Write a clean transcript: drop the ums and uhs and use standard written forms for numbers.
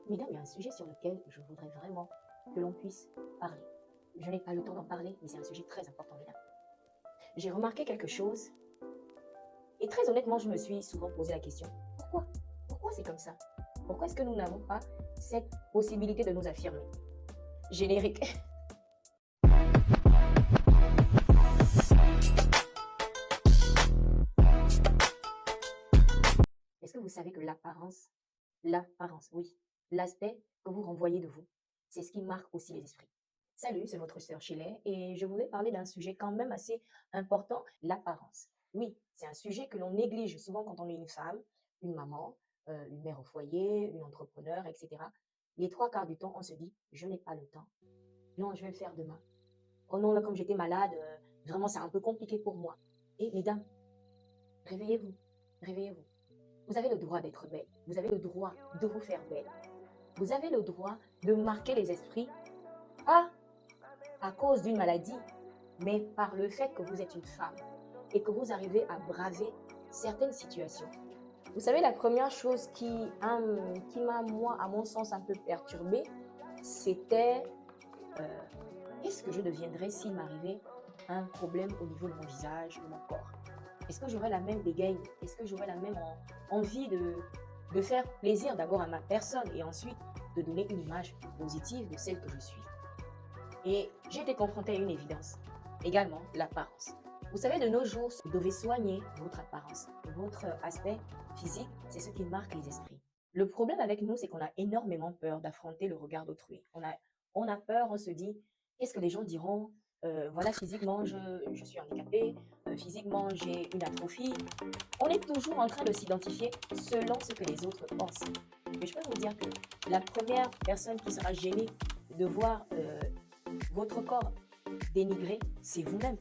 Mesdames, il y a un sujet sur lequel je voudrais vraiment que l'on puisse parler. Je n'ai pas le temps d'en parler, mais c'est un sujet très important, mesdames. J'ai remarqué quelque chose et très honnêtement, je me suis souvent posé la question, pourquoi? Pourquoi c'est comme ça? Pourquoi est-ce que nous n'avons pas cette possibilité de nous affirmer? Générique. Est-ce que vous savez que l'apparence, oui, l'aspect que vous renvoyez de vous, c'est ce qui marque aussi les esprits. Salut, c'est votre sœur Shelley et je voulais parler d'un sujet quand même assez important, l'apparence. Oui, c'est un sujet que l'on néglige souvent quand on est une femme, une maman, une mère au foyer, une entrepreneur, etc. Les trois quarts du temps, on se dit, je n'ai pas le temps. Non, je vais le faire demain. Oh non, là, comme j'étais malade, vraiment, c'est un peu compliqué pour moi. Et mesdames, réveillez-vous, réveillez-vous. Vous avez le droit d'être belle. Vous avez le droit de vous faire belle. Vous avez le droit de marquer les esprits, pas à cause d'une maladie, mais par le fait que vous êtes une femme et que vous arrivez à braver certaines situations. Vous savez, la première chose qui m'a, moi, à mon sens, un peu perturbée, c'était qu'est-ce que je deviendrais s'il m'arrivait un problème au niveau de mon visage, de mon corps? Est-ce que j'aurais la même dégaine? Est-ce que j'aurais la même envie de faire plaisir d'abord à ma personne et ensuite de donner une image positive de celle que je suis? Et j'ai été confrontée à une évidence, également l'apparence. Vous savez, de nos jours, vous devez soigner votre apparence. Votre aspect physique, c'est ce qui marque les esprits. Le problème avec nous, c'est qu'on a énormément peur d'affronter le regard d'autrui. On a peur, on se dit, qu'est-ce que les gens diront? Voilà, physiquement, je suis handicapée, physiquement, j'ai une atrophie. On est toujours en train de s'identifier selon ce que les autres pensent. Mais je peux vous dire que la première personne qui sera gênée de voir votre corps dénigré, c'est vous-même.